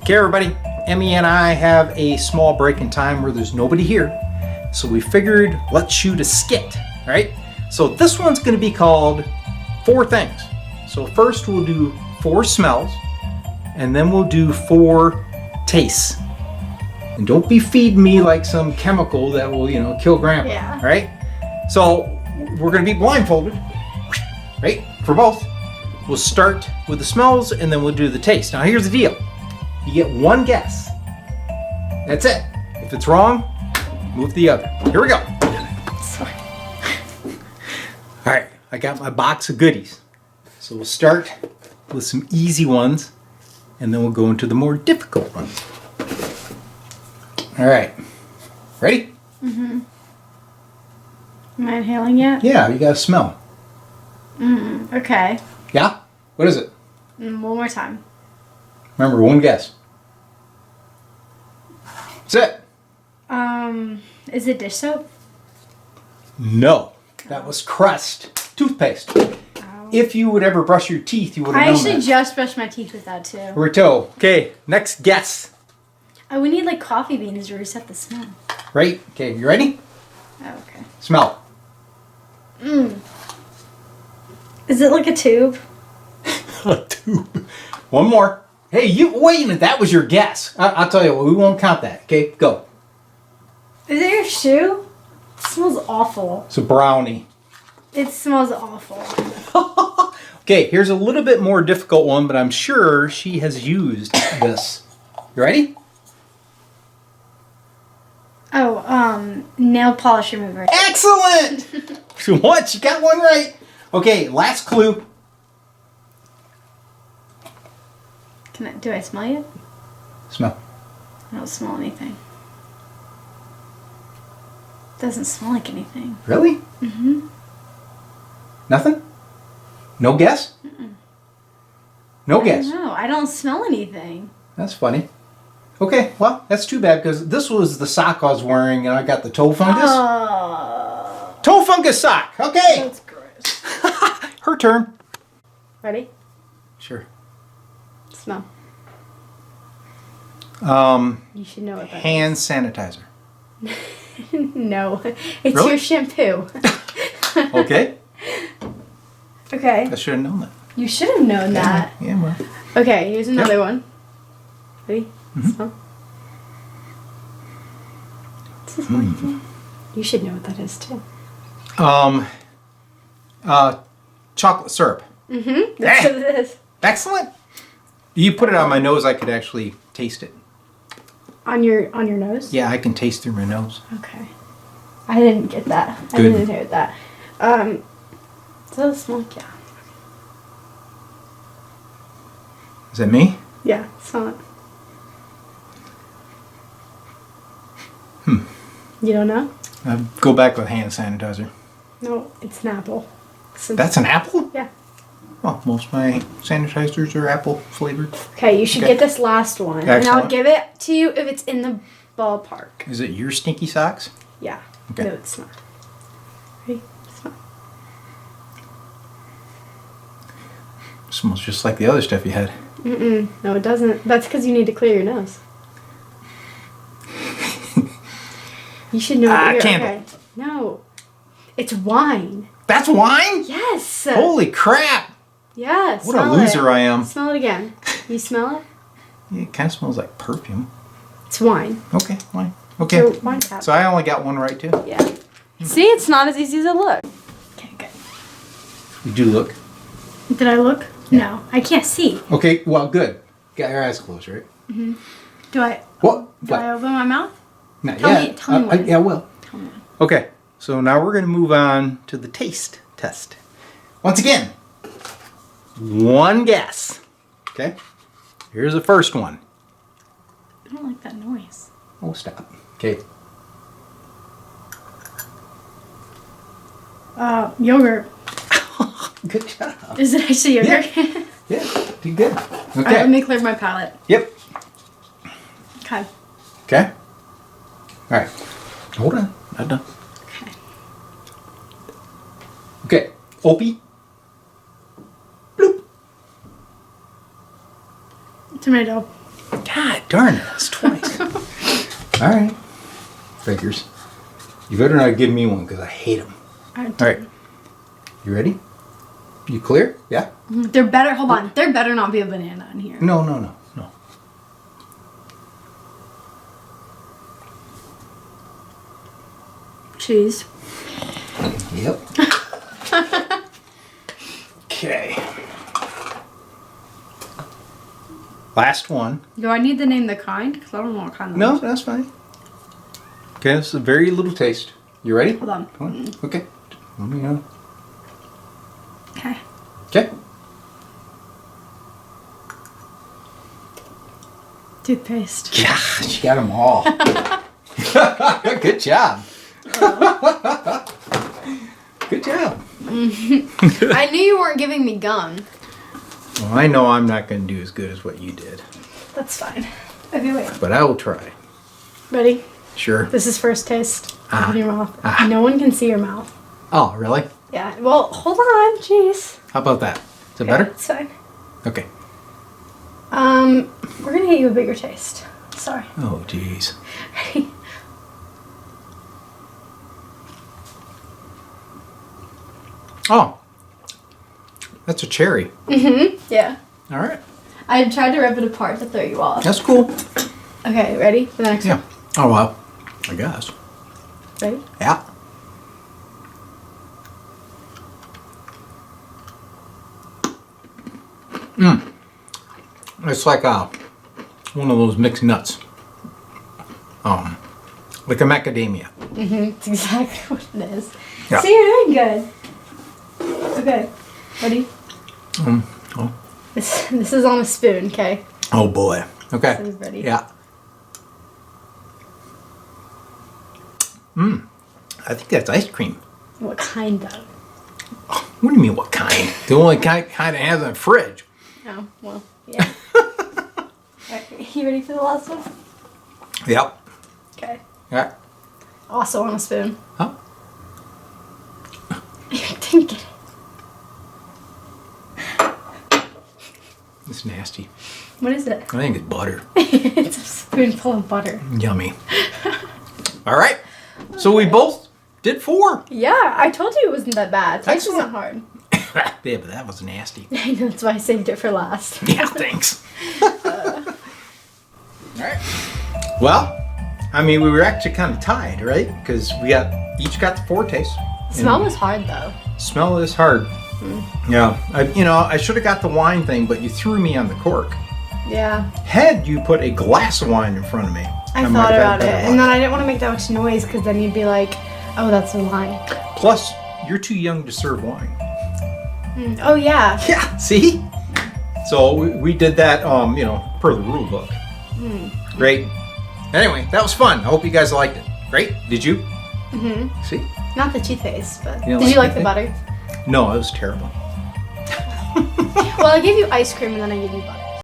Okay, everybody, Emi and I have a small break in time where there's nobody here. So we figured, let's shoot a skit, right? So this one's gonna be called 4 Things. So first we'll do 4 smells, and then we'll do 4 tastes. And don't be feeding me like some chemical that will, kill grandpa, Yeah. right? So we're gonna be blindfolded, right, for both. We'll start with the smells and then we'll do the taste. Now here's the deal. You get 1 guess. That's it. If it's wrong, move to the other. Here we go. Sorry. All right, I got my box of goodies. So we'll start with some easy ones and then we'll go into the more difficult ones. All right, ready? Mm-hmm. Am I inhaling yet? Yeah, you gotta smell. Okay. Yeah? What is it? One more time. Remember, 1 guess. That's it. Is it dish soap? No, that was Crest toothpaste. Oh. If you would ever brush your teeth, you would have I known actually that. just brushed my teeth with that too. Rito. Okay, next guess. Oh, we need like coffee beans to reset the smell. Right? Okay, you ready? Oh, okay. Smell. Is it like a tube? A tube. 1 more. Hey, wait a minute. That was your guess. I'll tell you what. We won't count that. Okay, go. Is it your shoe? It smells awful. It's a brownie. It smells awful. Okay, here's a little bit more difficult one, but I'm sure she has used this. You ready? Oh, nail polish remover. Excellent! What? You got 1 right. Okay, last clue. Do I smell it? Smell. I don't smell anything. Doesn't smell like anything. Really? Mm-hmm. Nothing? No guess? No guess. No, I don't smell anything. That's funny. Okay, well, that's too bad because this was the sock I was wearing and I got the toe fungus. Toe fungus sock. Okay. That's gross. Her turn. Ready? Sure. Smell. You should know what that Hand sanitizer. is. No, it's Really? your shampoo. Okay. Okay. I should have known that. You should have known that. Yeah, well. Okay, here's another one. Ready? Smell. This is my thing. You should know what that is too. Chocolate syrup. Mm-hmm. That's what it is. Excellent. You put it on my nose, I could actually taste it. On your nose? Yeah, I can taste through my nose. Okay. I didn't get that. I Good. didn't hear that. So it smell like, yeah. Is that me? Yeah, smell it. You don't know? Go back with hand sanitizer. No, it's an apple. That's an apple? Yeah. Well, most of my sanitizers are apple flavored. Okay, you should get this last one. And Excellent. I'll give it to you if it's in the ballpark. Is it your stinky socks? Yeah. Okay. No, it's not. Ready? Smell. Smells just like the other stuff you had. Mm-mm. No, it doesn't. That's because you need to clear your nose. You should know. Candle. Okay. No. It's wine. That's wine? Yes. Holy crap! Yes. What a loser I am. Smell it again. You smell it? Yeah, it kind of smells like perfume. It's wine. Okay, wine. Okay. So, wine cap. So I only got 1 right too? Yeah. See, it's not as easy as it looks. Okay, good. You do look. Did I look? Yeah. No, I can't see. Okay, well, good. Got your eyes closed, right? Do I? What? Do I open my mouth? Not Tell yet. me- tell me what it is. Yeah, I will. Tell me. Okay, so now we're going to move on to the taste test. Once again, 1 guess. Okay, here's the first one. I don't like that noise. Oh, stop. Okay. Yogurt. Good job. Is it actually yogurt? Yeah, did good. Alright, Okay. let me clear my palate. Yep. Okay. Okay. All right. Hold on. Not done. Okay. Okay. Opie. Bloop. Tomato. Okay. God darn it, that's twice. All right. Figures. You better not give me one because I hate them. All right. You ready? You clear? Yeah? There better, hold on. There better not be a banana in here. No. Cheese. Yep. Okay. Last one. Do I need to name the kind? Because I don't know what kind. No, that's fine. Okay, this is a very little taste. You ready? Hold on. Come on. Okay. Let me know. Okay. Okay. Toothpaste. Yeah, you got them all. Good job. Good job. I knew you weren't giving me gum. Well, I know I'm not going to do as good as what you did, That's fine. Okay, wait. but I will try. Ready? Sure. This is first taste. Ah. Open your mouth. Ah. No one can see your mouth. Oh, really? Yeah. Well, hold on. Jeez. How about that? Is it Okay, better? It's fine. Okay. We're gonna get you a bigger taste. Sorry. Oh, jeez. Ready? Oh, that's a cherry. Yeah. All right. I tried to rip it apart to throw you off. That's cool. Okay, ready for the next Yeah. one? Oh, well, I guess. Ready? Yeah. It's like one of those mixed nuts. Like a macadamia. It's exactly what it is. Yeah. See, you're doing good. Okay, ready? Oh. This is on a spoon, okay? Oh boy. Okay. So ready? Yeah. I think that's ice cream. What kind though? What do you mean, what kind? The only kind it has in the fridge. Oh, well, yeah. Alright, you ready for the last one? Yep. Okay. Yeah. Also on a spoon. Huh? You didn't get it. It's nasty. What is it? I think it's butter. It's a spoonful of butter. Yummy. All right. So we both did 4. Yeah, I told you it wasn't that bad. Taste Excellent. isn't hard. Yeah, but that was nasty. I know, that's why I saved it for last. Yeah, thanks. All right. Well, I mean, we were actually kind of tied, right? Because we each got the 4 tastes. Smell was hard though. Smell is hard. Yeah, I should have got the wine thing, but you threw me on the cork. Yeah. Had you put a glass of wine in front of me, I might thought have had about it, better and luck. then I didn't want to make that much noise because then you'd be like, "Oh, that's the wine." Plus, you're too young to serve wine. Oh yeah. Yeah, see? So we did that, per the rule book. Great. Anyway, that was fun. I hope you guys liked it. Great. Did you? Mm-hmm. See? Not the toothpaste, but You don't did you like like the butter? No, it was terrible. Well, I gave you ice cream and then I gave you butter.